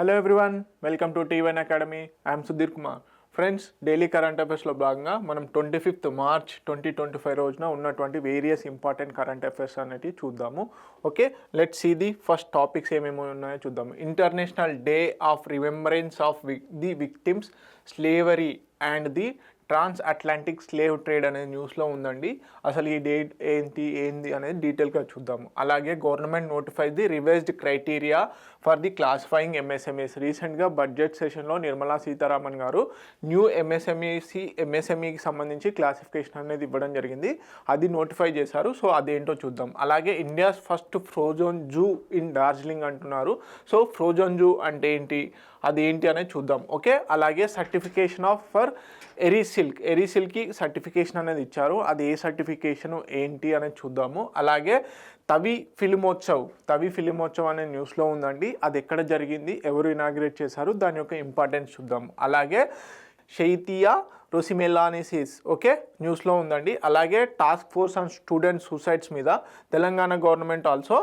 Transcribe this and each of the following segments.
Hello everyone, welcome to T1 academy. I'm Sudheer Kumar. Friends, daily current అఫైర్స్లో భాగంగా మనం 25th March 2025 రోజున ఉన్నటువంటి వేరియస్ ఇంపార్టెంట్ కరెంట్ అఫైర్స్ అనేవి చూద్దాము. Okay, let's see the first topics ఏమేమి ఉన్నాయో చూద్దాము. International day of remembrance of the victims slavery and the transatlantic slave trade అనేది న్యూస్లో ఉందండి. అసలు ఈ డేట్ ఏంది అనేది డీటెయిల్గా చూద్దాము. అలాగే government notified the revised criteria for the classifying MSMEs. రీసెంట్గా బడ్జెట్ సెషన్లో నిర్మలా సీతారామన్ గారు న్యూ ఎంఎస్ఎంఈకి సంబంధించి క్లాసిఫికేషన్ అనేది ఇవ్వడం జరిగింది. అది నోటిఫై చేశారు. సో అదేంటో చూద్దాం. అలాగే India's first frozen zoo in Darjeeling అంటున్నారు. సో ఫ్రోజన్ జూ అంటే ఏంటి, అది ఏంటి అనేది చూద్దాం. ఓకే, అలాగే సర్టిఫికేషన్ ఆఫ్ ఫర్ ఎరీసిల్క్కి సర్టిఫికేషన్ అనేది ఇచ్చారు. అది ఏ సర్టిఫికేషను ఏంటి అనేది చూద్దాము. అలాగే తవి ఫిలిమోత్సవ్ అనే న్యూస్లో ఉందండి. అది ఎక్కడ జరిగింది, ఎవరు ఇనాగ్రేట్ చేశారు, దాని యొక్క ఇంపార్టెన్స్ చూద్దాము. అలాగే షెయితియా రోసిమెలానిసిస్ ఓకే న్యూస్లో ఉందండి. అలాగే task force on student suicides మీద Telangana government also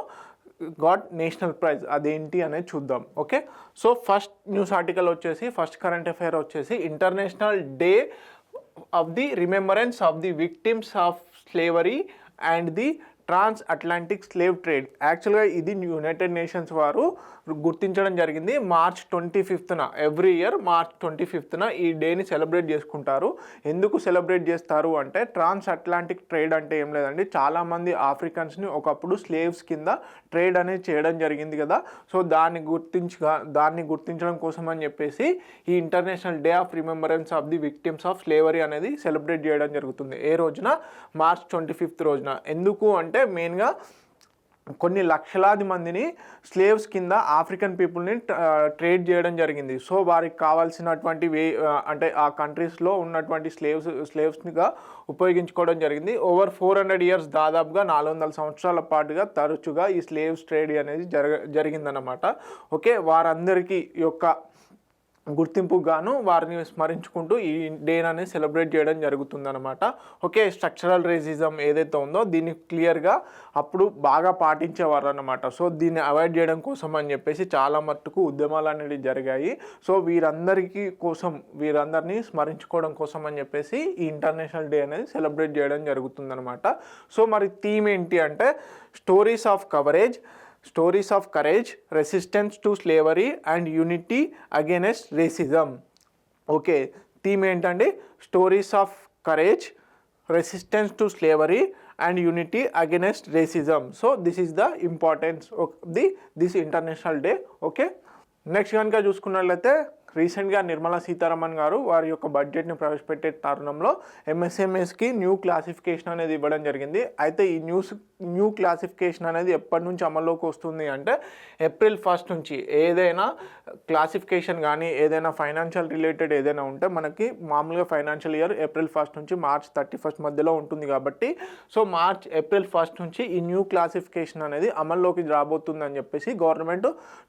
got national prize, అదేంటి అనేది చూద్దాం. Okay, so first news article వచ్చేసి, ఫస్ట్ కరెంట్ అఫైర్ వచ్చేసి international day of the remembrance of the victims of slavery and the transatlantic slave trade. యాక్చువల్గా ఇది United nations వారు గుర్తించడం జరిగింది. March 25th every year March 25th ఈ డేని celebrate చేసుకుంటారు. ఎందుకు సెలబ్రేట్ చేస్తారు అంటే, ట్రాన్స్ అట్లాంటిక్ ట్రేడ్ అంటే ఏం లేదండి, చాలామంది ఆఫ్రికన్స్ని ఒకప్పుడు స్లేవ్స్ కింద ట్రేడ్ అనేది చేయడం జరిగింది కదా. సో దాన్ని గుర్తించడం కోసం అని చెప్పేసి ఈ international day of remembrance of the victims of slavery అనేది సెలబ్రేట్ చేయడం జరుగుతుంది. ఏ రోజున, మార్చ్ 25th రోజున. ఎందుకు అంటే మెయిన్గా కొన్ని లక్షలాది మందిని స్లేవ్స్ కింద ఆఫ్రికన్ పీపుల్ని ట్రేడ్ చేయడం జరిగింది. సో వారికి కావాల్సినటువంటి అంటే ఆ కంట్రీస్లో ఉన్నటువంటి స్లేవ్స్నిగా ఉపయోగించుకోవడం జరిగింది. ఓవర్ 400 years, దాదాపుగా 400 సంవత్సరాల పాటుగా తరచుగా ఈ స్లేవ్స్ ట్రేడ్ అనేది జరిగిందన్నమాట. ఓకే, వారందరికీ యొక్క గుర్తింపుగాను వారిని స్మరించుకుంటూ ఈ డే అనేది సెలబ్రేట్ చేయడం జరుగుతుందన్నమాట. ఓకే, స్ట్రక్చరల్ రేసిజం ఏదైతే ఉందో దీన్ని క్లియర్గా అప్పుడు బాగా పాటించేవారు అన్నమాట. సో దీన్ని అవాయిడ్ చేయడం కోసం అని చెప్పేసి చాలా మట్టుకు ఉద్యమాలు అనేవి జరిగాయి. సో వీరందరినీ స్మరించుకోవడం కోసం అని చెప్పేసి ఈ ఇంటర్నేషనల్ డే అనేది సెలబ్రేట్ చేయడం జరుగుతుందన్నమాట. సో మరి థీమ్ ఏంటి అంటే, stories of courage, resistance to slavery and unity against racism. Okay, theme ఏంటండి, stories of courage, resistance to slavery and unity against racism. So this is the importance of this international day. Okay, next కనుక చూసుకున్నట్లయితే, రీసెంట్గా నిర్మలా సీతారామన్ గారు వారి యొక్క బడ్జెట్ని ప్రవేశపెట్టే తరుణంలో ఎంఎస్ఎంఎస్కి న్యూ క్లాసిఫికేషన్ అనేది ఇవ్వడం జరిగింది. అయితే ఈ న్యూ క్లాసిఫికేషన్ అనేది ఎప్పటి నుంచి అమల్లోకి వస్తుంది అంటే, April 1st నుంచి. ఏదైనా క్లాసిఫికేషన్ కానీ ఏదైనా ఫైనాన్షియల్ రిలేటెడ్ ఏదైనా ఉంటే మనకి మామూలుగా ఫైనాన్షియల్ ఇయర్ April 1st నుంచి March 31st మధ్యలో ఉంటుంది కాబట్టి, సో April 1st నుంచి ఈ న్యూ క్లాసిఫికేషన్ అనేది అమల్లోకి రాబోతుందని చెప్పేసి గవర్నమెంట్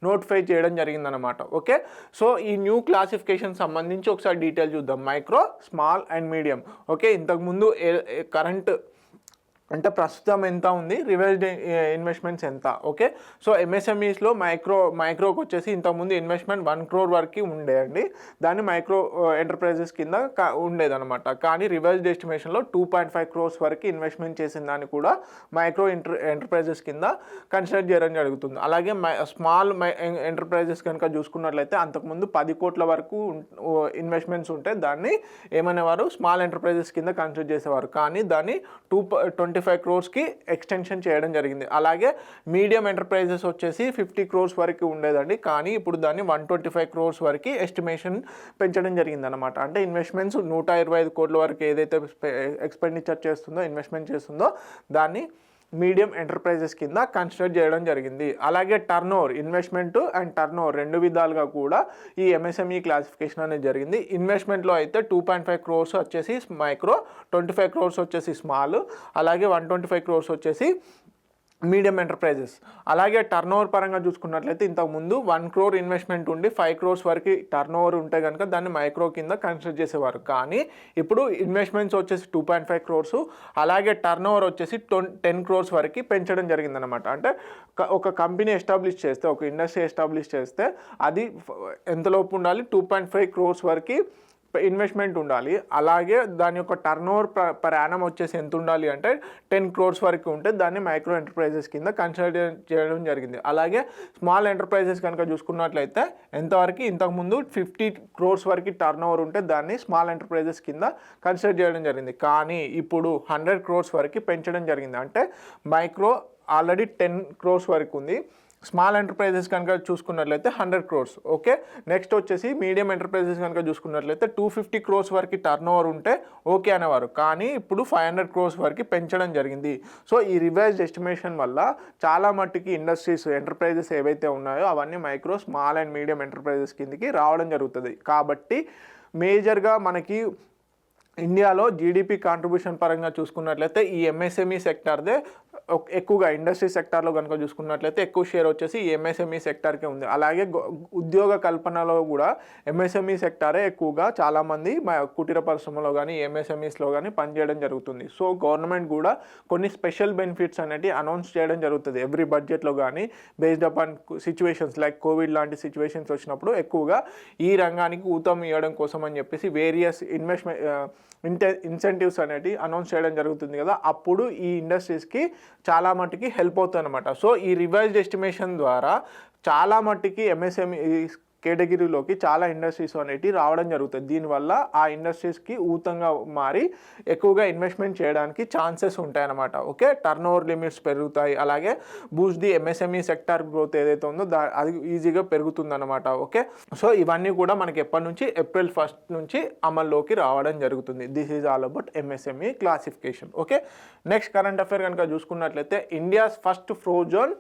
నోటిఫై చేయడం జరిగిందనమాట. ఓకే, సో ఈ న్యూ క్లాసిఫికేషన్ సంబంధించి ఒకసారి డీటెయిల్ చూద్దాం. Micro, small and medium. Okay, ఇంతకుముందు కరెంట్ అంటే ప్రస్తుతం ఎంత ఉంది, రివైజ్డ్ ఇన్వెస్ట్మెంట్స్ ఎంత. ఓకే, సో ఎంఎస్ఎంఈస్లో మైక్రోకి వచ్చేసి ఇంతకుముందు ఇన్వెస్ట్మెంట్ 1 crore వరకు ఉండేయండి, దాన్ని మైక్రో ఎంటర్ప్రైజెస్ కింద ఉండేదన్నమాట. కానీ రివైజ్డ్ ఎస్టిమేషన్లో 2.5 crores వరకు ఇన్వెస్ట్మెంట్ చేసిన దాన్ని కూడా మైక్రో ఎంటర్ప్రైజెస్ కింద కన్సిడర్ చేయడం జరుగుతుంది. అలాగే స్మాల్ ఎంటర్ప్రైజెస్ కనుక చూసుకున్నట్లయితే అంతకుముందు 10 కోట్ల వరకు ఇన్వెస్ట్మెంట్స్ ఉంటే దాన్ని ఏమనేవారు, స్మాల్ ఎంటర్ప్రైజెస్ కింద కన్సిడర్ చేసేవారు. కానీ దాన్ని 25 crores ఎక్స్టెన్షన్ చేయడం జరిగింది. అలాగే మీడియం ఎంటర్ప్రైజెస్ వచ్చేసి 50 crores వరకు ఉండేదండి, కానీ ఇప్పుడు దాన్ని 125 crores వరకు ఎస్టిమేషన్ పెంచడం జరిగింది అనమాట. అంటే ఇన్వెస్ట్మెంట్స్ 125 కోట్ల వరకు ఏదైతే ఎక్స్పెండిచర్ చేస్తుందో, ఇన్వెస్ట్మెంట్ చేస్తుందో దాన్ని మీడియం ఎంటర్ప్రైజెస్ కింద కన్సిడర్ చేయడం జరిగింది. అలాగే ఇన్వెస్ట్మెంట్ అండ్ టర్నోవర్ రెండు విధాలుగా కూడా ఈ ఎంఎస్ఎంఈ క్లాసిఫికేషన్ అనేది జరిగింది. ఇన్వెస్ట్మెంట్లో అయితే 2.5 crores వచ్చేసి మైక్రో, 25 crores వచ్చేసి స్మాల్, అలాగే 125 crores వచ్చేసి మీడియం ఎంటర్ప్రైజెస్. అలాగే టర్నోవర్ పరంగా చూసుకున్నట్లయితే ఇంతకుముందు 1 crore ఇన్వెస్ట్మెంట్ ఉండి 5 crores వరకు టర్నోవర్ ఉంటే కనుక దాన్ని మైక్రో కింద కన్సిడర్ చేసేవారు. కానీ ఇప్పుడు ఇన్వెస్ట్మెంట్స్ వచ్చేసి 2.5 crores, అలాగే టర్నోవర్ వచ్చేసి 10 crores వరకు పెంచడం జరిగిందనమాట. అంటే ఒక కంపెనీ ఎస్టాబ్లిష్ చేస్తే, ఒక ఇండస్ట్రీ ఎస్టాబ్లిష్ చేస్తే అది ఎంతలోపు ఉండాలి, 2.5 crores వరకు ఇన్వెస్ట్మెంట్ ఉండాలి. అలాగే దాని యొక్క టర్నోవర్ పర్ యానం వచ్చేసి ఎంత ఉండాలి అంటే 10 crores వరకు ఉంటే దాన్ని మైక్రో ఎంటర్ప్రైజెస్ కింద కన్సిడర్ చేయడం జరిగింది. అలాగే స్మాల్ ఎంటర్ప్రైజెస్ కనుక చూసుకున్నట్లయితే ఎంతవరకు, ఇంతకుముందు 50 crores వరకు టర్నోవర్ ఉంటే దాన్ని స్మాల్ ఎంటర్ప్రైజెస్ కింద కన్సిడర్ చేయడం జరిగింది. కానీ ఇప్పుడు 100 crores వరకు పెంచడం జరిగింది. అంటే మైక్రో ఆల్రెడీ 10 crores వరకు ఉంది, స్మాల్ ఎంటర్ప్రైజెస్ కనుక చూసుకున్నట్లయితే 100 crores. ఓకే, నెక్స్ట్ వచ్చేసి మీడియం ఎంటర్ప్రైజెస్ కనుక చూసుకున్నట్లయితే 250 crores వరకు టర్నోవర్ ఉంటే ఓకే అనేవారు. కానీ ఇప్పుడు 500 crores వరకు పెంచడం జరిగింది. సో ఈ రివైజ్డ్ ఎస్టిమేషన్ వల్ల చాలా మట్టుకి ఇండస్ట్రీస్, ఎంటర్ప్రైజెస్ ఏవైతే ఉన్నాయో అవన్నీ micro, small and medium enterprises కిందకి రావడం జరుగుతుంది. కాబట్టి మేజర్గా మనకి ఇండియాలో జీడిపి కాంట్రిబ్యూషన్ పరంగా చూసుకున్నట్లయితే ఈ ఎంఎస్ఎంఈ సెక్టార్దే ఎక్కువగా, ఇండస్ట్రీ సెక్టార్లో కనుక చూసుకున్నట్లయితే ఎక్కువ షేర్ వచ్చేసి ఈ ఎంఎస్ఎంఈ సెక్టార్కే ఉంది. అలాగే ఉద్యోగ కల్పనలో కూడా ఎంఎస్ఎంఈ సెక్టారే ఎక్కువగా చాలామంది కుటీర పరిశ్రమలో కానీ ఎంఎస్ఎంఈస్లో కానీ పనిచేయడం జరుగుతుంది. సో గవర్నమెంట్ కూడా కొన్ని స్పెషల్ బెనిఫిట్స్ అనేవి అనౌన్స్ చేయడం జరుగుతుంది ఎవ్రీ బడ్జెట్లో కానీ, based upon situations like Covid లాంటి సిచ్యువేషన్స్ వచ్చినప్పుడు ఎక్కువగా ఈ రంగానికి ఊతం ఇవ్వడం కోసం అని చెప్పేసి వేరియస్ ఇన్సెంటివ్స్ అనేవి అనౌన్స్ చేయడం జరుగుతుంది కదా, అప్పుడు ఈ ఇండస్ట్రీస్కి చాలా మట్టుకి హెల్ప్ అవుతుంది అనమాట. సో ఈ రివైజ్డ్ ఎస్టిమేషన్ ద్వారా చాలా మట్టుకి ఎంఎస్ఎంఈ కేటగిరీలోకి చాలా ఇండస్ట్రీస్ అనేవి రావడం జరుగుతుంది. దీనివల్ల ఆ ఇండస్ట్రీస్కి ఊతంగా మారి ఎక్కువగా ఇన్వెస్ట్మెంట్ చేయడానికి ఛాన్సెస్ ఉంటాయన్నమాట. ఓకే, టర్న్ ఓవర్ లిమిట్స్ పెరుగుతాయి. అలాగే Boost the MSME sector growth ఏదైతే ఉందో అది ఈజీగా పెరుగుతుందన్నమాట. ఓకే, సో ఇవన్నీ కూడా మనకి ఎప్పటి నుంచి, April 1st నుంచి అమల్లోకి రావడం జరుగుతుంది. This is all about MSME classification. Okay, next current affair కనుక చూసుకున్నట్లయితే ఇండియాస్ ఫస్ట్ ఫ్రోజన్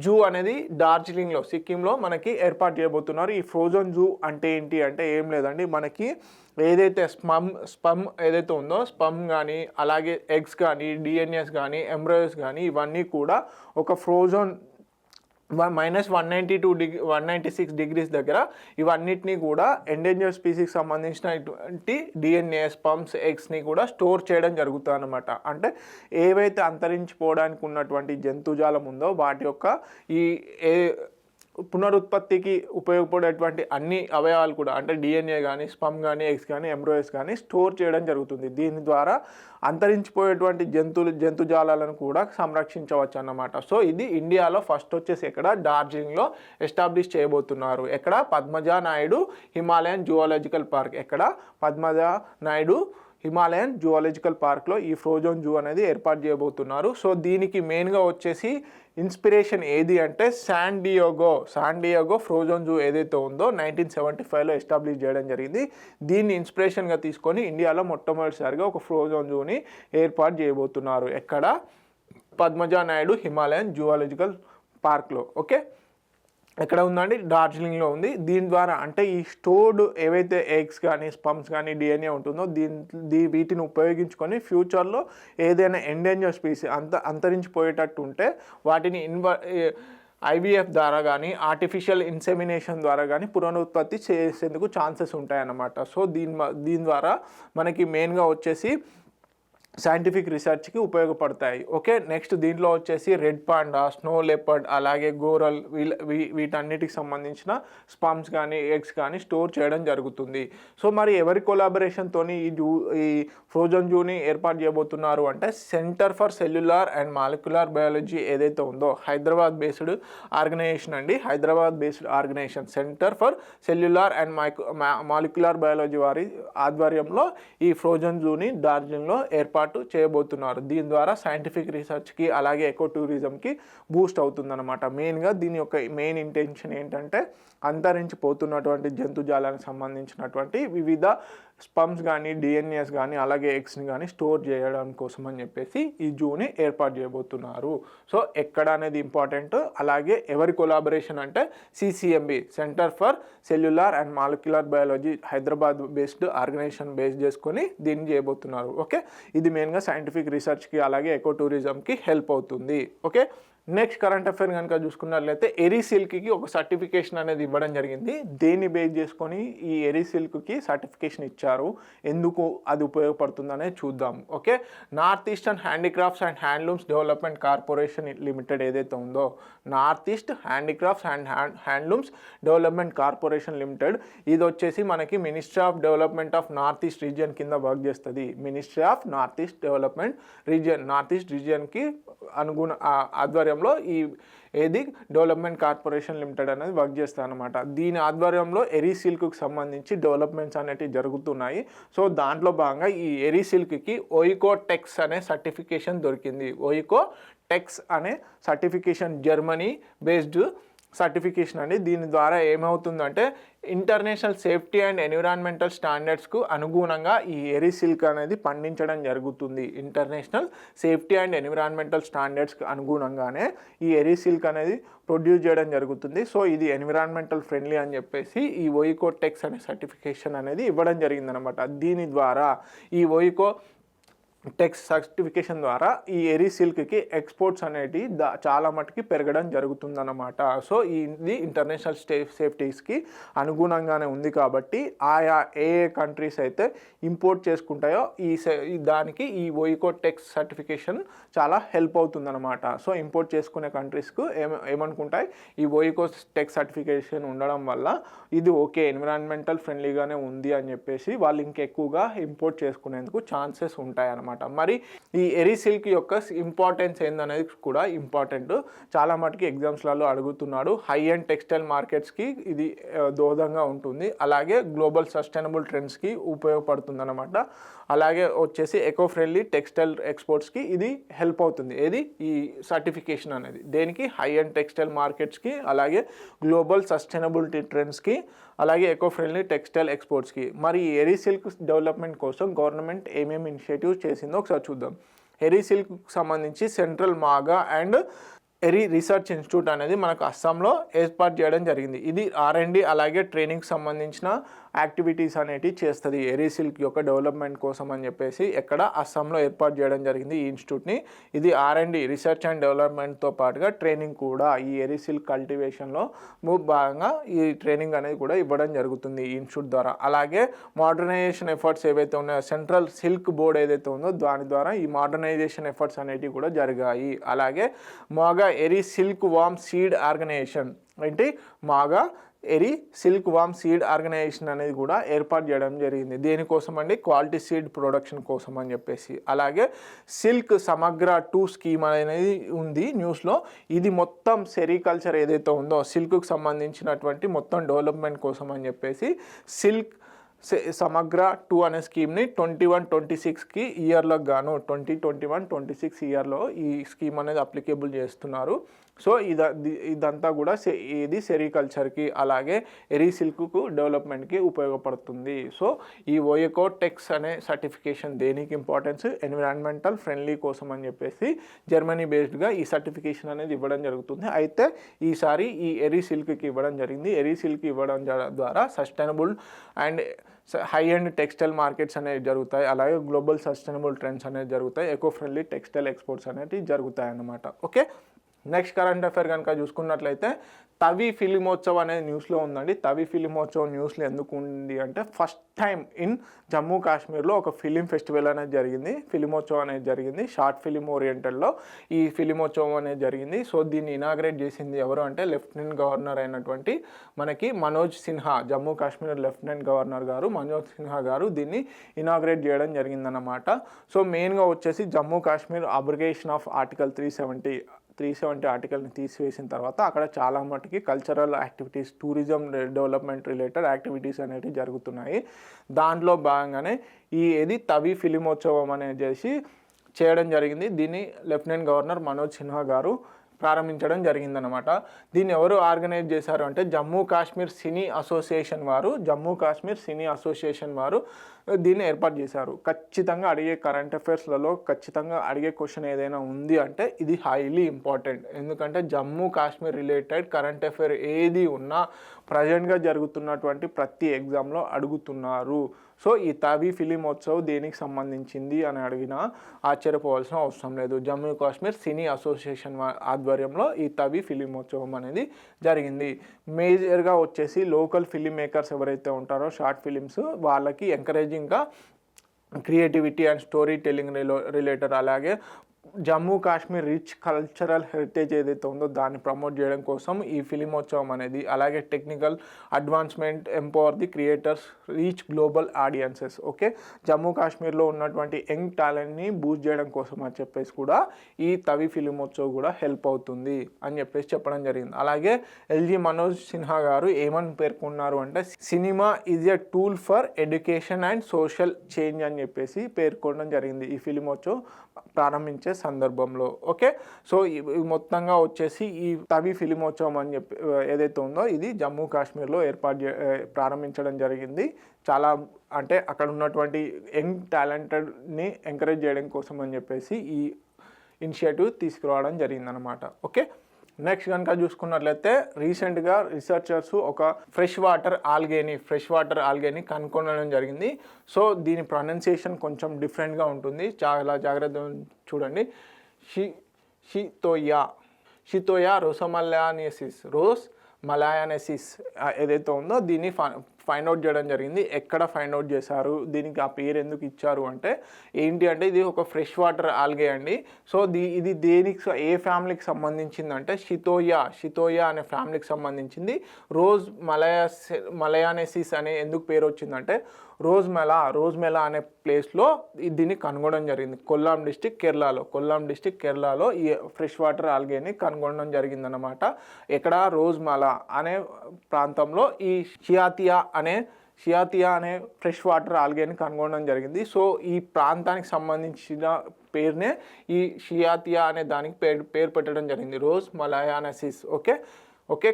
జూ అనేది డార్జిలింగ్లో, సిక్కింలో మనకి ఏర్పాటు చేయబోతున్నారు. ఈ ఫ్రోజన్ జూ అంటే ఏంటి అంటే ఏం లేదండి, మనకి ఏదైతే స్పమ్ ఏదైతే ఉందో, స్పమ్ కానీ అలాగే ఎగ్స్ కానీ డిఎన్ఎస్ కానీ ఎంబ్రయోస్ కానీ ఇవన్నీ కూడా ఒక ఫ్రోజన్ -196 degrees దగ్గర ఇవన్నిటినీ కూడా ఎండేంజర్ స్పీసీకి సంబంధించినటువంటి డిఎన్ఏ, స్పమ్స్, ఎగ్స్ని కూడా స్టోర్ చేయడం జరుగుతుంది అన్నమాట. అంటే ఏవైతే అంతరించిపోవడానికి ఉన్నటువంటి జంతుజాలం ఉందో వాటి యొక్క ఈ పునరుత్పత్తికి ఉపయోగపడేటువంటి అన్ని అవయవాలు కూడా, అంటే డిఎన్ఏ కానీ, స్పమ్ కానీ, ఎగ్స్ కానీ, ఎంబ్రయోస్ కానీ స్టోర్ చేయడం జరుగుతుంది. దీని ద్వారా అంతరించిపోయేటువంటి జంతుజాలాలను కూడా సంరక్షించవచ్చు అన్నమాట. సో ఇది ఇండియాలో ఫస్ట్ వచ్చేసి ఎక్కడ, డార్జిలింగ్లో ఎస్టాబ్లిష్ చేయబోతున్నారు. ఎక్కడ, Padmaja Naidu Himalayan zoological park. ఎక్కడ, పద్మజా నాయుడు హిమాలయన్ జువాలజికల్ పార్క్లో ఈ ఫ్రోజన్ జూ అనేది ఏర్పాటు చేయబోతున్నారు. సో దీనికి మెయిన్గా వచ్చేసి ఇన్స్పిరేషన్ ఏది అంటే శాన్ డియాగో ఫ్రోజన్ జూ ఏదైతే ఉందో 1975లో ఎస్టాబ్లిష్ చేయడం జరిగింది. దీన్ని ఇన్స్పిరేషన్గా తీసుకొని ఇండియాలో మొట్టమొదటిసారిగా ఒక ఫ్రోజన్ జూని ఏర్పాటు చేయబోతున్నారు. ఎక్కడ, పద్మజా నాయుడు హిమాలయన్ జువాలజికల్ పార్క్లో. ఓకే, ఎక్కడ ఉందండి, డార్జిలింగ్లో ఉంది. దీని ద్వారా అంటే ఈ స్టోర్డ్ ఏవైతే ఎగ్స్ కానీ, స్పమ్స్ కానీ, డిఎన్ఏ ఉంటుందో వీటిని ఉపయోగించుకొని ఫ్యూచర్లో ఏదైనా ఎండేంజర్ స్పీసీ అంతరించిపోయేటట్టు ఉంటే వాటిని ఐవీఎఫ్ ద్వారా కానీ, ఆర్టిఫిషియల్ ఇన్సెమినేషన్ ద్వారా కానీ పునరుత్పత్తి చేసేందుకు ఛాన్సెస్ ఉంటాయన్నమాట. సో దీని ద్వారా మనకి మెయిన్గా వచ్చేసి సైంటిఫిక్ రీసెర్చ్కి ఉపయోగపడతాయి. ఓకే, నెక్స్ట్ దీంట్లో వచ్చేసి రెడ్ పాండా, స్నో లెపర్డ్, అలాగే గోరల్ వీటన్నిటికి సంబంధించిన స్పమ్స్ కానీ, ఎగ్స్ కానీ స్టోర్ చేయడం జరుగుతుంది. సో మరి ఎవరి కొలాబరేషన్తో ఈ ఫ్రోజన్ జూని ఏర్పాటు చేయబోతున్నారు అంటే centre for cellular and molecular biology ఏదైతే ఉందో హైదరాబాద్ బేస్డ్ ఆర్గనైజేషన్ అండి. Hyderabad based organisation centre for cellular and molecular biology వారి ఆధ్వర్యంలో ఈ ఫ్రోజన్ జూని డార్జిలింగ్లో ఏర్పాటు చేయబోతున్నారు. దీని ద్వారా సైంటిఫిక్ రీసెర్చ్కి అలాగే ఎకో టూరిజంకి బూస్ట్ అవుతుందన్నమాట. మెయిన్గా దీని యొక్క మెయిన్ ఇంటెన్షన్ ఏంటంటే అంతరించిపోతున్నటువంటి జంతుజాలానికి సంబంధించినటువంటి వివిధ స్పమ్స్ కానీ, డిఎన్ఏస్ కానీ, అలాగే ఎగ్స్ని కానీ స్టోర్ చేయడం కోసం అని చెప్పేసి ఈ జూని ఏర్పాటు చేయబోతున్నారు. సో ఎక్కడ అనేది ఇంపార్టెంట్. అలాగే ఎవరి కొలాబరేషన్ అంటే CCMB, centre for cellular and molecular biology Hyderabad based organisation base చేసుకొని దీన్ని చేయబోతున్నారు. ఓకే, ఇది మెయిన్గా సైంటిఫిక్ రీసెర్చ్కి అలాగే ఎకో టూరిజంకి హెల్ప్ అవుతుంది. ఓకే, నెక్స్ట్ కరెంట్ అఫైర్ కనుక చూసుకున్నట్లయితే ఎరీసిల్క్కి ఒక సర్టిఫికేషన్ అనేది ఇవ్వడం జరిగింది. దేన్ని బేస్ చేసుకొని ఈ ఎరీసిల్క్కి సర్టిఫికేషన్ ఇచ్చారు, ఎందుకు అది ఉపయోగపడుతుందనే చూద్దాం. Okay, north eastern handicrafts and handlooms development corporation limited ఏదైతే ఉందో, north east handicrafts and handlooms development corporation limited, ఇది వచ్చేసి మనకి ministry of development of north east region కింద వర్క్ చేస్తుంది. Ministry of north east development region, north east రీజియన్కి ఆధ్వర్యంలో ఈ ఏది డెవలప్మెంట్ కార్పొరేషన్ లిమిటెడ్ అనేది వర్క్ చేస్తాయి అనమాట. దీని ఆధ్వర్యంలో ఎరీసిల్క్కి సంబంధించి డెవలప్మెంట్స్ అనేవి జరుగుతున్నాయి. సో దాంట్లో భాగంగా ఈ ఎరీసిల్క్కి ఓయికో టెక్స్ అనే సర్టిఫికేషన్ దొరికింది. ఓయికో టెక్స్ అనే సర్టిఫికేషన్ జర్మనీ బేస్డ్ సర్టిఫికేషన్ అండి. దీని ద్వారా ఏమవుతుందంటే ఇంటర్నేషనల్ సేఫ్టీ అండ్ ఎన్విరాన్మెంటల్ స్టాండర్డ్స్కు అనుగుణంగా ఈ ఎరీసిల్క్ అనేది పండించడం జరుగుతుంది. ఇంటర్నేషనల్ సేఫ్టీ అండ్ ఎన్విరాన్మెంటల్ స్టాండర్డ్స్కి అనుగుణంగానే ఈ ఎరీసిల్క్ అనేది ప్రొడ్యూస్ చేయడం జరుగుతుంది. సో ఇది ఎన్విరాన్మెంటల్ ఫ్రెండ్లీ అని చెప్పేసి ఈ ఓయికో టెక్స్ అనే సర్టిఫికేషన్ అనేది ఇవ్వడం జరిగిందనమాట. దీని ద్వారా ఈ ఓయికో టెక్స్ సర్టిఫికేషన్ ద్వారా ఈ ఎరీసిల్క్కి ఎక్స్పోర్ట్స్ అనేవి చాలా మటుకి పెరగడం జరుగుతుందన్నమాట. సో ఇది ఇంటర్నేషనల్ సేఫ్టీస్కి అనుగుణంగానే ఉంది కాబట్టి ఆయా ఏ కంట్రీస్ అయితే ఇంపోర్ట్ చేసుకుంటాయో దానికి ఈ ఓయికో టెక్స్ సర్టిఫికేషన్ చాలా హెల్ప్ అవుతుందన్నమాట. సో ఇంపోర్ట్ చేసుకునే కంట్రీస్కు ఏమనుకుంటాయి, ఈ ఓయికో టెక్స్ సర్టిఫికేషన్ ఉండడం వల్ల ఇది ఓకే ఎన్విరాన్మెంటల్ ఫ్రెండ్లీగానే ఉంది అని చెప్పేసి వాళ్ళు ఇంకెక్కువగా ఇంపోర్ట్ చేసుకునేందుకు ఛాన్సెస్ ఉంటాయి అన్నమాట. మరి ఈ ఎరీసిల్క్ యొక్క ఇంపార్టెన్స్ ఏందనేది కూడా ఇంపార్టెంట్, చాలా మటుకి ఎగ్జామ్స్లలో అడుగుతున్నాడు. హై అండ్ టెక్స్టైల్ మార్కెట్స్కి ఇది దోహదంగా ఉంటుంది, అలాగే గ్లోబల్ సస్టైనబుల్ ట్రెండ్స్కి ఉపయోగపడుతుంది అనమాట. అలాగే వచ్చేసి ఎకో ఫ్రెండ్లీ టెక్స్టైల్ ఎక్స్పోర్ట్స్కి ఇది హెల్ప్ అవుతుంది. ఏది ఈ సర్టిఫికేషన్ అనేది దేనికి, హై అండ్ టెక్స్టైల్ మార్కెట్స్కి, అలాగే గ్లోబల్ సస్టైనబిలిటీ ట్రెండ్స్కి, అలాగే ఎకో ఫ్రెండ్లీ టెక్స్టైల్ ఎక్స్పోర్ట్స్కి. మరి ఈ ఎరీసిల్క్ డెవలప్మెంట్ కోసం గవర్నమెంట్ ఏమేమి ఇనిషియేటివ్స్ చేసిందో ఒకసారి చూద్దాం. ఎరీసిల్క్ సంబంధించి సెంట్రల్ మాగా అండ్ ఎరీ రీసెర్చ్ ఇన్స్టిట్యూట్ అనేది మనకు అస్సాంలో ఏర్పాటు చేయడం జరిగింది. ఇది R&D అలాగే ట్రైనింగ్కి సంబంధించిన యాక్టివిటీస్ అనేటివి చేస్తుంది ఎరీసిల్క్ యొక్క డెవలప్మెంట్ కోసం అని చెప్పేసి ఎక్కడ అస్సాంలో ఏర్పాటు చేయడం జరిగింది ఈ ఇన్స్టిట్యూట్ని. ఇది R&D రీసెర్చ్ అండ్ డెవలప్మెంట్తో పాటుగా ట్రైనింగ్ కూడా ఈ ఎరీసిల్క్ కల్టివేషన్లో భాగంగా ఈ ట్రైనింగ్ అనేది కూడా ఇవ్వడం జరుగుతుంది ఈ ఇన్స్టిట్యూట్ ద్వారా. అలాగే మోడర్నైజేషన్ ఎఫర్ట్స్ ఏవైతే ఉన్నాయో, సెంట్రల్ సిల్క్ బోర్డ్ ఏదైతే ఉందో దాని ద్వారా ఈ మోడర్నైజేషన్ ఎఫర్ట్స్ అనేటివి కూడా జరిగాయి. అలాగే మాగా ఎరీ సిల్క్ వామ్ సీడ్ ఆర్గనైజేషన్ ఏంటి, మాగా ఎరీ సిల్క్ వామ్ సీడ్ ఆర్గనైజేషన్ అనేది కూడా ఏర్పాటు చేయడం జరిగింది. దేనికోసం అండి, క్వాలిటీ సీడ్ ప్రొడక్షన్ కోసం అని చెప్పేసి. అలాగే సిల్క్ సమగ్ర 2 స్కీమ్ అనేది ఉంది న్యూస్లో. ఇది మొత్తం సెరికల్చర్ ఏదైతే ఉందో సిల్క్కి సంబంధించినటువంటి మొత్తం డెవలప్మెంట్ కోసం అని చెప్పేసి సిల్క్ సమగ్ర 2 అనే స్కీమ్ని 21-26కి ఇయర్లకు గాను 2021-26 ఇయర్లో ఈ స్కీమ్ అనేది అప్లికేబుల్ చేస్తున్నారు. సో ఇదంతా కూడా ఇది సెరికల్చర్కి అలాగే ఎరీసిల్క్కు డెవలప్మెంట్కి ఉపయోగపడుతుంది. సో ఈ ఓయికో టెక్స్ అనే సర్టిఫికేషన్ దేనికి ఇంపార్టెన్స్, ఎన్విరాన్మెంటల్ ఫ్రెండ్లీ కోసం అని చెప్పేసి జర్మనీ బేస్డ్గా ఈ సర్టిఫికేషన్ అనేది ఇవ్వడం జరుగుతుంది. అయితే ఈసారి ఈ ఎరీసిల్క్కి ఇవ్వడం జరిగింది. ఎరీసిల్క్ ఇవ్వడం ద్వారా sustainable and high and textile markets అనేవి జరుగుతాయి, అలాగే గ్లోబల్ సస్టైనబుల్ ట్రెండ్స్ అనేవి జరుగుతాయి, ఎకో ఫ్రెండ్లీ టెక్స్టైల్ ఎక్స్పోర్ట్స్ అనేవి జరుగుతాయి అన్నమాట. ఓకే, నెక్స్ట్ కరెంట్ అఫైర్ కనుక చూసుకున్నట్లయితే తవి ఫిలిమోత్సవ్ అనేది న్యూస్లో ఉందండి. తవి ఫిలిమోత్సవ్ న్యూస్లో ఎందుకు ఉంది అంటే ఫస్ట్ టైం ఇన్ జమ్మూ కాశ్మీర్లో ఒక ఫిలిం ఫెస్టివల్ అనేది జరిగింది, ఫిలిమోత్సవ్ అనేది జరిగింది. షార్ట్ ఫిలిం ఓరియంటెడ్లో ఈ ఫిలిమోత్సవం అనేది జరిగింది. సో దీన్ని ఇనాగ్రేట్ చేసింది ఎవరు అంటే లెఫ్టినెంట్ గవర్నర్ అయినటువంటి మనకి మనోజ్ సిన్హా, జమ్మూ కాశ్మీర్ లెఫ్టినెంట్ గవర్నర్ గారు మనోజ్ సిన్హా గారు దీన్ని ఇనాగ్రేట్ చేయడం జరిగిందన్నమాట. సో మెయిన్గా వచ్చేసి Jammu Kashmir abrogation of article 370 ఆర్టికల్ని తీసివేసిన తర్వాత అక్కడ చాలా మటుకి cultural activities, tourism development related activities అనేవి జరుగుతున్నాయి. దాంట్లో భాగంగానే ఏది తవి ఫిలిమోత్సవం అనేది చేసి చేయడం జరిగింది. దీన్ని లెఫ్టినెంట్ గవర్నర్ మనోజ్ సిన్హా గారు ప్రారంభించడం జరిగిందనమాట. దీన్ని ఎవరు ఆర్గనైజ్ చేశారు అంటే జమ్మూ కాశ్మీర్ సినీ అసోసియేషన్ వారు దీన్ని ఏర్పాటు చేశారు. ఖచ్చితంగా అడిగే కరెంట్ అఫైర్స్లలో ఖచ్చితంగా అడిగే క్వశ్చన్ ఏదైనా ఉంది అంటే ఇది హైలీ ఇంపార్టెంట్. ఎందుకంటే Jammu Kashmir related current affair ఏది ఉన్నా ప్రజెంట్గా జరుగుతున్నటువంటి ప్రతి ఎగ్జామ్లో అడుగుతున్నారు. సో ఈ తవి ఫిలిమోత్సవ్ దేనికి సంబంధించింది అని అడిగినా ఆశ్చర్యపోవాల్సిన అవసరం లేదు. జమ్మూ కాశ్మీర్ సినీ అసోసియేషన్ ఆధ్వర్యంలో ఈ తవి ఫిలిమోత్సవం అనేది జరిగింది. మేజర్గా వచ్చేసి లోకల్ ఫిలిం మేకర్స్ ఎవరైతే ఉంటారో షార్ట్ ఫిలిమ్స్ వాళ్ళకి ఎంకరేజింగ్గా creativity and story telling related, అలాగే Jammu Kashmir rich cultural heritage ఏదైతే ఉందో దాన్ని ప్రమోట్ చేయడం కోసం ఈ ఫిలిమోత్సవం అనేది, అలాగే technical advancement, empower the creators, reach global audiences. Okay, Jammu కాశ్మీర్లో ఉన్నటువంటి యంగ్ టాలెంట్ని బూస్ట్ చేయడం కోసం అని చెప్పేసి కూడా ఈ తవి ఫిలిమోత్సవ్ కూడా హెల్ప్ అవుతుంది అని చెప్పేసి చెప్పడం జరిగింది. అలాగే ఎల్జీ మనోజ్ సిన్హా గారు ఏమని పేర్కొన్నారు అంటే cinema is a tool for education and social change అని చెప్పేసి పేర్కొనడం జరిగింది ఈ ఫిలిమోత్సవ్ ప్రారంభించే సందర్భంలో. ఓకే, సో మొత్తంగా వచ్చేసి ఈ తవి ఫిలిమోత్సవం అని చెప్పి ఏదైతే ఉందో ఇది జమ్మూ కాశ్మీర్లో ప్రారంభించడం జరిగింది. చాలా అంటే అక్కడ ఉన్నటువంటి యంగ్ టాలెంటెడ్ని ఎంకరేజ్ చేయడం కోసం అని చెప్పేసి ఈ ఇనిషియేటివ్ తీసుకురావడం జరిగిందనమాట. ఓకే, నెక్స్ట్ కనుక చూసుకున్నట్లయితే రీసెంట్గా రీసెర్చర్స్ ఒక ఫ్రెష్ వాటర్ ఆల్గేని కనుక్కోవడం జరిగింది. సో దీని ప్రొనౌన్సియేషన్ కొంచెం డిఫరెంట్గా ఉంటుంది, చాలా జాగ్రత్తగా చూడండి. షితోయా రోసమలాయనెసిస్ ఏదైతే ఉందో దీన్ని ఫైండ్ అవుట్ చేయడం జరిగింది. ఎక్కడ ఫైండ్ అవుట్ చేశారు, దీనికి ఆ పేరు ఎందుకు ఇచ్చారు అంటే ఏంటి అంటే ఇది ఒక ఫ్రెష్ వాటర్ ఆల్గే అండి. సో ఇది దేనికి ఏ ఫ్యామిలీకి సంబంధించింది అంటే షితోయా అనే ఫ్యామిలీకి సంబంధించింది. మలయానెసిస్ అనే ఎందుకు పేరు వచ్చిందంటే రోజ్మెలా అనే ప్లేస్లో దీన్ని కనుగొనడం జరిగింది. కొల్లాం డిస్టిక్ కేరళలో ఈ ఫ్రెష్ వాటర్ ఆల్గేని కనుగొనడం జరిగిందనమాట. ఇక్కడ రోజ్మలా అనే ప్రాంతంలో ఈ షియాతియా అనే ఫ్రెష్ వాటర్ ఆల్గేని కనుగొనడం జరిగింది. సో ఈ ప్రాంతానికి సంబంధించిన పేరునే ఈ షియాతియా అనే దానికి పేరు పెట్టడం జరిగింది, రోజ్మలాయనెసిస్. ఓకే,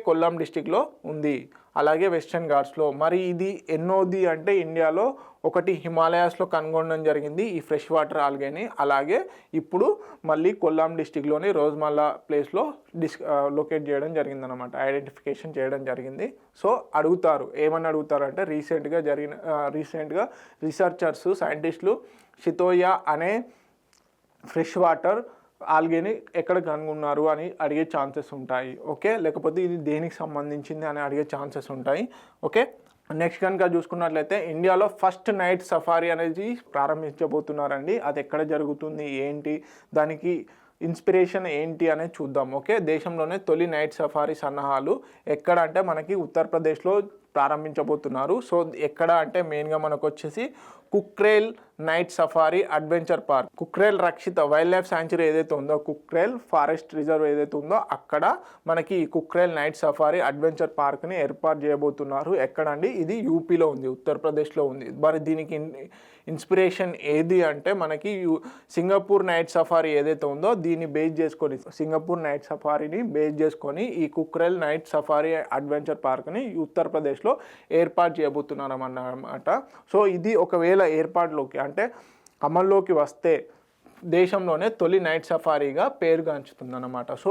కొల్లాం డిస్టిక్లో ఉంది. అలాగే వెస్టర్న్ ఘాట్స్లో. మరి ఇది ఎన్నోది అంటే ఇండియాలో ఒకటి హిమాలయాస్లో కనుగొనడం జరిగింది ఈ ఫ్రెష్ వాటర్ ఆల్గేని. అలాగే ఇప్పుడు మళ్ళీ కొల్లాం డిస్టిక్లోని రోజ్మలా ప్లేస్లో లొకేట్ చేయడం జరిగిందనమాట, ఐడెంటిఫికేషన్ చేయడం జరిగింది. సో ఏమని అడుగుతారు అంటే రీసెంట్గా రీసెర్చర్స్ సైంటిస్టులు షితోయా అనే ఫ్రెష్ వాటర్ ఆల్గేని ఎక్కడ కనుగొన్నారు అని అడిగే ఛాన్సెస్ ఉంటాయి. ఓకే, లేకపోతే ఇది దేనికి సంబంధించింది అని అడిగే ఛాన్సెస్ ఉంటాయి. ఓకే, నెక్స్ట్ కనుక చూసుకున్నట్లయితే ఇండియాలో ఫస్ట్ నైట్ సఫారీ అనేది ప్రారంభించబోతున్నారండి. అది ఎక్కడ జరుగుతుంది, ఏంటి, దానికి ఇన్స్పిరేషన్ ఏంటి అనేది చూద్దాం. ఓకే, దేశంలోనే తొలి నైట్ సఫారీ సన్నాహాలు ఎక్కడ అంటే మనకి ఉత్తరప్రదేశ్లో ప్రారంభించబోతున్నారు. సో ఎక్కడ అంటే మెయిన్గా మనకు వచ్చేసి కుక్రేల్ నైట్ సఫారీ అడ్వెంచర్ పార్క్, కుక్రేల్ రక్షిత వైల్డ్ లైఫ్ శాంచురీ ఏదైతే ఉందో, కుక్రేల్ ఫారెస్ట్ రిజర్వ్ ఏదైతే ఉందో అక్కడ మనకి ఈ కుక్రేల్ నైట్ సఫారీ అడ్వెంచర్ పార్క్ని ఏర్పాటు చేయబోతున్నారు. ఎక్కడండి, ఇది యూపీలో ఉంది, ఉత్తరప్రదేశ్లో ఉంది. మరి దీనికి ఇన్స్పిరేషన్ ఏది అంటే మనకి సింగపూర్ నైట్ సఫారీ ఏదైతే ఉందో దీన్ని సింగపూర్ నైట్ సఫారీని బేస్ చేసుకొని ఈ కుక్రేల్ నైట్ సఫారీ అడ్వెంచర్ పార్క్ని ఉత్తరప్రదేశ్లో ఏర్పాటు చేయబోతున్నారు అన్నమాట. సో ఇది ఒకవేళ ఏర్పాటులోకి అంటే అమల్లోకి వస్తే దేశంలోనే తొలి నైట్ సఫారీగా పేరుగాంచుతుంది అన్నమాట. సో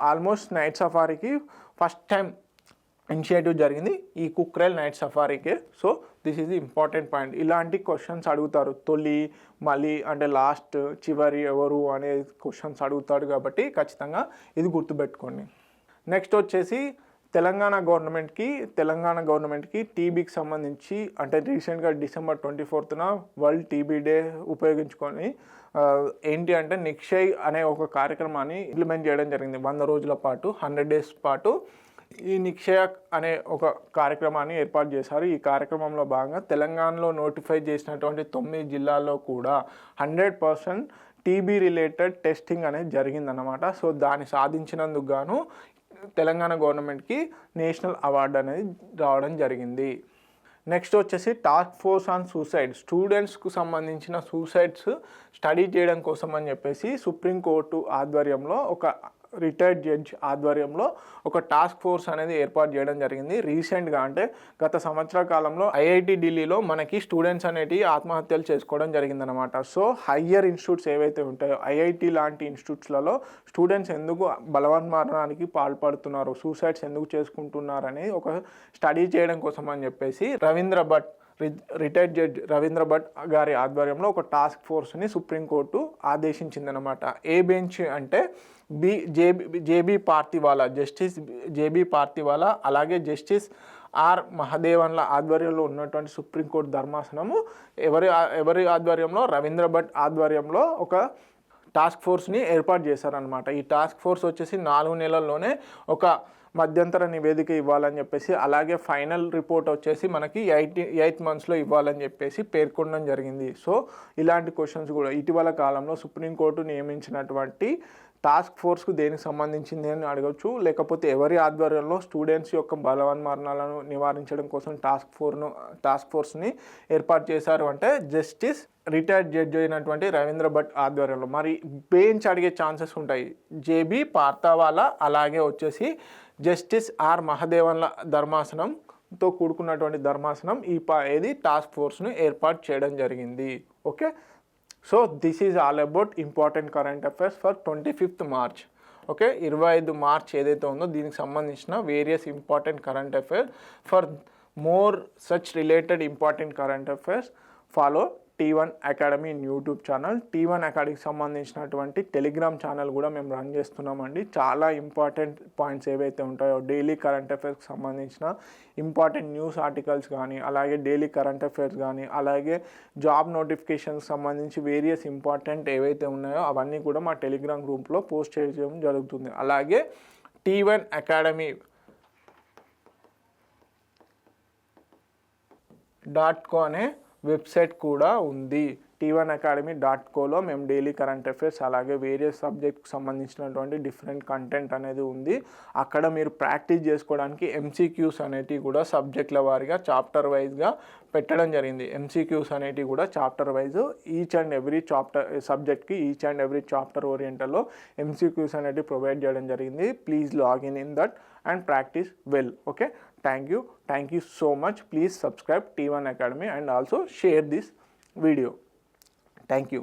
ఆల్మోస్ట్ నైట్ సఫారీకి ఫస్ట్ టైం ఇనిషియేటివ్ జరిగింది ఈ కుక్రేల్ నైట్ సఫారీకి. So this is the important point. ఇలాంటి క్వశ్చన్స్ అడుగుతారు, తొలి మళ్ళీ అంటే లాస్ట్ చివరి ఎవరు అనే క్వశ్చన్స్ అడుగుతాడు కాబట్టి ఖచ్చితంగా ఇది గుర్తుపెట్టుకోండి. నెక్స్ట్ వచ్చేసి తెలంగాణ గవర్నమెంట్కి టీబీకి సంబంధించి అంటే రీసెంట్గా December 24న వరల్డ్ టీబీ డే ఉపయోగించుకొని ఏంటి అంటే నిక్షయ్ అనే ఒక కార్యక్రమాన్ని ఇంప్లిమెంట్ చేయడం జరిగింది. 100 రోజుల పాటు 100 days పాటు ఈ నిక్షయ అనే ఒక కార్యక్రమాన్ని ఏర్పాటు చేశారు. ఈ కార్యక్రమంలో భాగంగా తెలంగాణలో నోటిఫై చేసినటువంటి 9 జిల్లాల్లో కూడా 100% టీబీ రిలేటెడ్ టెస్టింగ్ అనేది జరిగిందన్నమాట. సో దాన్ని సాధించినందుకు గాను తెలంగాణ గవర్నమెంట్కి నేషనల్ అవార్డు అనేది రావడం జరిగింది. నెక్స్ట్ వచ్చేసి టాస్క్ ఫోర్స్ ఆన్ సూసైడ్, స్టూడెంట్స్కు సంబంధించిన సూసైడ్స్ స్టడీ చేయడం కోసం అని చెప్పేసి సుప్రీంకోర్టు ఆధ్వర్యంలో ఒక రిటైర్డ్ జడ్జ్ ఆధ్వర్యంలో ఒక టాస్క్ ఫోర్స్ అనేది ఏర్పాటు చేయడం జరిగింది. రీసెంట్గా అంటే గత సంవత్సర కాలంలో ఐఐటి ఢిల్లీలో మనకి స్టూడెంట్స్ అనేవి ఆత్మహత్యలు చేసుకోవడం జరిగిందనమాట. సో హయ్యర్ ఇన్స్టిట్యూట్స్ ఏవైతే ఉంటాయో ఐఐటి లాంటి ఇన్స్టిట్యూట్స్లలో స్టూడెంట్స్ ఎందుకు బలవన్మరణానికి పాల్పడుతున్నారు, సూసైడ్స్ ఎందుకు చేసుకుంటున్నారు అనేది ఒక స్టడీ చేయడం కోసం అని చెప్పేసి రవీంద్ర భట్ రిటైర్డ్ జడ్జ్ రవీంద్ర భట్ గారి ఆధ్వర్యంలో ఒక టాస్క్ ఫోర్స్ని సుప్రీంకోర్టు ఆదేశించిందనమాట. ఏ బెంచ్ అంటే జేబీ పార్తివాలా, జస్టిస్ జేబీ పార్తివాలా, అలాగే జస్టిస్ ఆర్ మహదేవన్ల ఆధ్వర్యంలో ఉన్నటువంటి సుప్రీంకోర్టు ధర్మాసనము ఎవరి ఆధ్వర్యంలో, రవీంద్ర భట్ ఆధ్వర్యంలో ఒక టాస్క్ ఫోర్స్ని ఏర్పాటు చేశారనమాట. ఈ టాస్క్ ఫోర్స్ వచ్చేసి 4 నెలల్లోనే ఒక మధ్యంతర నివేదిక ఇవ్వాలని చెప్పేసి, అలాగే ఫైనల్ రిపోర్ట్ వచ్చేసి మనకి 8 మంత్స్లో ఇవ్వాలని చెప్పేసి పేర్కొనడం జరిగింది. సో ఇలాంటి క్వశ్చన్స్ కూడా ఇటీవల కాలంలో సుప్రీంకోర్టు నియమించినటువంటి టాస్క్ ఫోర్స్కు దేనికి సంబంధించింది అని అడగచ్చు, లేకపోతే ఎవరి ఆధ్వర్యంలో స్టూడెంట్స్ యొక్క బలవన్మరణాలను నివారించడం కోసం టాస్క్ ఫోర్స్ని ఏర్పాటు చేశారు అంటే జస్టిస్ రిటైర్డ్ జడ్జి అయినటువంటి రవీంద్ర భట్ ఆధ్వర్యంలో. మరి బెంచ్ అడిగే ఛాన్సెస్ ఉంటాయి. జేబీ పార్తావాలా అలాగే వచ్చేసి జస్టిస్ ఆర్ మహదేవన్ల ధర్మాసనంతో కూడుకున్నటువంటి ధర్మాసనం ఏది టాస్క్ ఫోర్స్ను ఏర్పాటు చేయడం జరిగింది. Okay, so this is all about important current affairs for 25th March. Okay, 25 March ఏదైతే ఉందో దీనికి సంబంధించిన various important current affairs. For more such related important current affairs follow T1 academy YouTube channel. T1 అకాడమీకి సంబంధించినటువంటి Telegram channel కూడా మేము run చేస్తున్నామండి. చాలా ఇంపార్టెంట్ పాయింట్స్ ఏవైతే ఉంటాయో డైలీ కరెంట్ అఫైర్స్కి సంబంధించిన ఇంపార్టెంట్ న్యూస్ ఆర్టికల్స్ కానీ, అలాగే డైలీ కరెంట్ అఫైర్స్ కానీ, అలాగే జాబ్ నోటిఫికేషన్కి సంబంధించి వేరియస్ ఇంపార్టెంట్ ఏవైతే ఉన్నాయో అవన్నీ కూడా మా టెలిగ్రామ్ గ్రూప్లో పోస్ట్ చేయడం జరుగుతుంది. అలాగే T1 అకాడమీ .co అనే వెబ్సైట్ కూడా ఉంది. T1academy.coలో మేము డైలీ కరెంట్ అఫైర్స్ అలాగే వేరియస్ సబ్జెక్ట్కి సంబంధించినటువంటి డిఫరెంట్ కంటెంట్ అనేది ఉంది. అక్కడ మీరు ప్రాక్టీస్ చేసుకోవడానికి MCQs అనేటివి కూడా సబ్జెక్టుల వారీగా చాప్టర్ వైజ్గా పెట్టడం జరిగింది. MCQs అనేటివి కూడా chapter wise each and every సబ్జెక్ట్కి ఈచ్ అండ్ ఎవ్రీ చాప్టర్ ఓరియంటల్లో MCQs అనేటివి ప్రొవైడ్ చేయడం జరిగింది. Please login in that and practice well. Okay, thank you so much. Please subscribe T1 Academy and also share this video. Thank you.